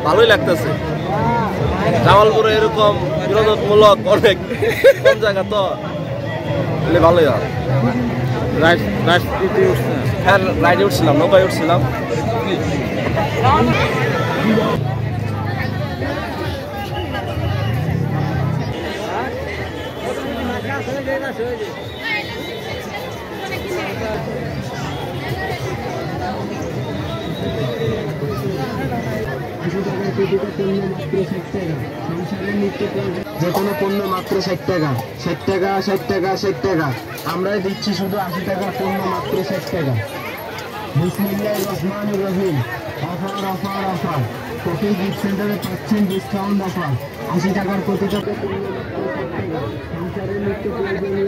ভালোই লাগতেছে। জামালপুরে এরকম বিনোদনমূলক অনেক কম জায়গা তো ভালোই হয়। হ্যাঁ রাইডে উঠছিলাম, নৌকায় উঠছিলাম। যে কোনো পণ্য মাত্র 60 টাকা, 60 টাকা, 60 টাকা, 60 টাকা। আমরা দিচ্ছি শুধু 80 টাকার পণ্য মাত্র 60 টাকা। বিসমিল্লাহির রহমানির রহিম। Offer offer offer. Coffee gift সেন্টারে পাচ্ছেন ডিসকাউন্ট অফার। 80 টাকার প্রতিটা পণ্য মাত্র 60 টাকা। সংসারের নিত্য প্রয়োজনীয়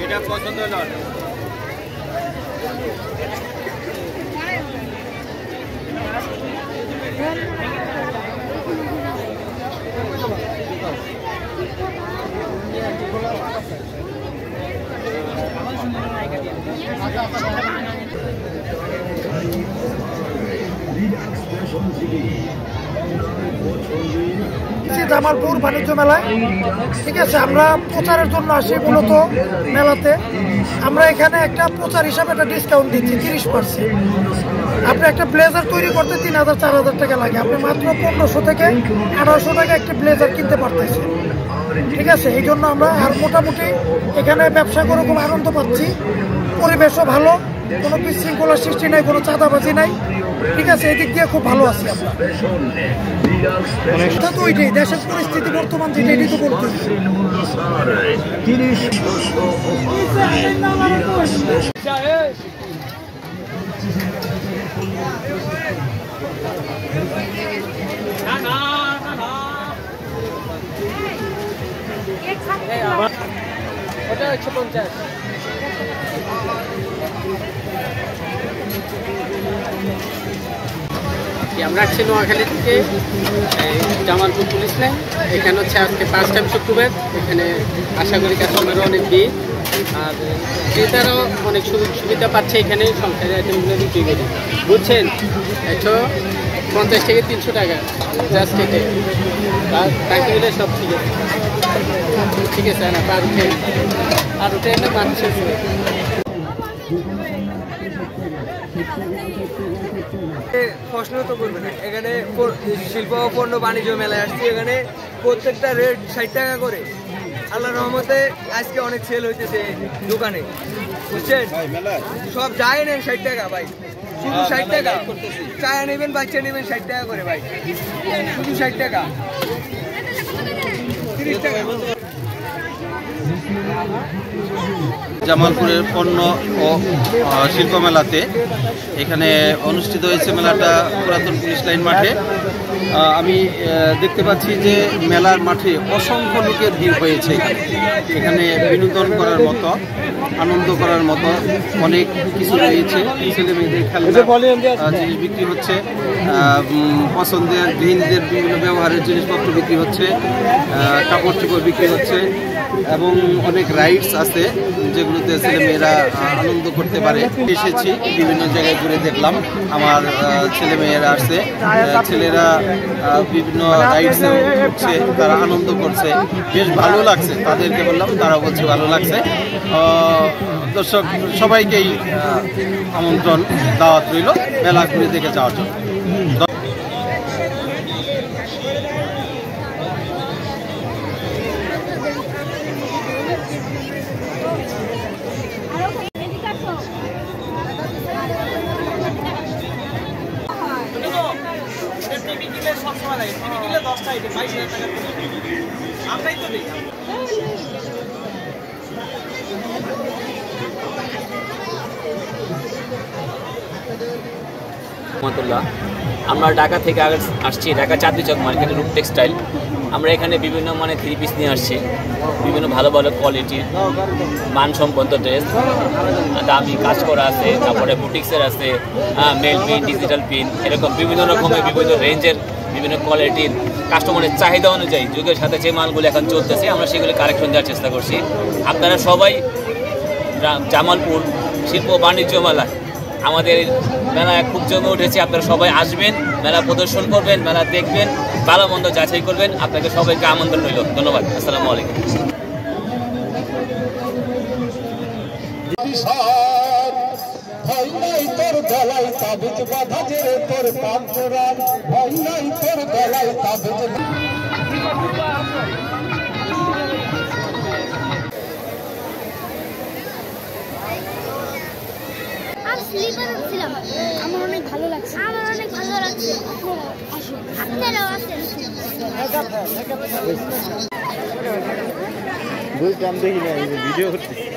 এটা পছন্দ হলো জামালপুর বাণিজ্য মেলায়, ঠিক আছে। আমরা প্রচারের জন্য আসি মূলত মেলাতে। আমরা এখানে একটা প্রচার হিসাবে একটা ডিসকাউন্ট দিচ্ছি 30%। আপনি একটা ব্লেজার তৈরি করতে 3000-4000 টাকা লাগে, আপনি মাত্র 1500 থেকে 1800 টাকা একটা ব্লেজার কিনতে পারতেছি, ঠিক আছে। এই জন্য আমরা আর মোটামুটি এখানে ব্যবসা করে খুব আনন্দ পাচ্ছি। পরিবেশও ভালো, কোনো বিশৃঙ্খলার সৃষ্টি নাই, কোনো চাঁদাবাজি নাই, ঠিক আছে। এদিক দিয়ে খুব ভালো আছি আমরা। তো ওইটাই দেশের পরিস্থিতি বর্তমান যেটা, এটাই তো বলতে ওটা 150। আমরা আসছি নোয়াখালী থেকে জামালপুর পুলিশ লাইন। এখানে হচ্ছে আজকে 5টা শুক্রবার। এখানে আশা করি কাস্টমারও অনেক ভিড়, আর ক্রেতারাও অনেক সুযোগ সুবিধা পাচ্ছে। এখানে সংসারের আইটেমগুলো বিক্রি করি, বুঝছেন। 150 থেকে 300 টাকা জাস্ট কেটে, আর বাকি মিলে সব ঠিক আছে, ঠিক আছে। না আর ওটা একটা মাছ প্রশ্ন তো করবে না। এখানে শিল্প ও পণ্য বাণিজ্য মেলায় আসছি, এখানে প্রত্যেকটা রেট 60 টাকা করে। আল্লাহর রহমতে আজকে অনেক সেল হইতেছে দোকানে, বুঝছেন? সব যায় নেন 60 টাকা ভাই, শুধু 60 টাকা। চায়া নেবেন, বাচ্চা নেবেন 60 টাকা করে ভাই, শুধু 60 টাকা, 30 টাকা। জামালপুরের পণ্য ও শিল্প মেলাতে এখানে অনুষ্ঠিত হয়েছে মেলাটা পুরাতন পুলিশ লাইন মাঠে। আমি দেখতে পাচ্ছি যে মেলার মাঠে অসংখ্য লোকের ভিড় হয়েছে। এখানে বিনোদন করার মতো, আনন্দ করার মতো অনেক কিছু রয়েছে। ছেলে মেয়েদের খেলনা জিনিস বিক্রি হচ্ছে, পছন্দের গৃহিণীদের বিভিন্ন ব্যবহারের জিনিসপত্র বিক্রি হচ্ছে, কাপড় চোপড় বিক্রি হচ্ছে এবং অনেক রাইডস আছে যেগুলোতে ছেলেমেয়েরা আনন্দ করতে পারে। এসেছি, বিভিন্ন জায়গায় ঘুরে দেখলাম, আমার ছেলেমেয়েরা আসছে, ছেলেরা বিভিন্ন রাইডসে উঠছে, তারা আনন্দ করছে, বেশ ভালো লাগছে। তাদেরকে বললাম, তারা বলছে ভালো লাগছে। দর্শক সবাইকেই আমন্ত্রণ, দাওয়াত রইল মেলা ঘুরে দেখে যাওয়ার জন্য। আমরা ঢাকা থেকে আসছি, ঢাকা চাঁদনি চক মার্কেটের রূপ টেক্সটাইল। আমরা এখানে বিভিন্ন মানে 3 পিস নিয়ে আসছি, বিভিন্ন ভালো ভালো কোয়ালিটির মানসম্পন্ন ড্রেস, দামি কাজ করা আছে, তারপরে বুটিক্সের আছে, মেল পিন, ডিজিটাল পিন, এরকম বিভিন্ন রকমের বিভিন্ন রেঞ্জের বিভিন্ন কোয়ালিটির কাস্টমারের চাহিদা অনুযায়ী যুগের সাথে যে মালগুলো এখন চলতেছে আমরা সেগুলি কালেকশন দেওয়ার চেষ্টা করছি। আপনারা সবাই জামালপুর শিল্প বাণিজ্য মেলা, আমাদের মেলায় খুব জমে উঠেছে। আপনারা সবাই আসবেন, মেলা প্রদর্শন করবেন, মেলা দেখবেন, ভালো মন্দ যাচাই করবেন। আপনাকে সবাইকে আমন্ত্রণ রইল। ধন্যবাদ। আসসালামু আলাইকুম। আমার অনেক ভালো লাগছে, আপনারাও আসেন। বুঝলাম, দেখি না ভিডিও করতে।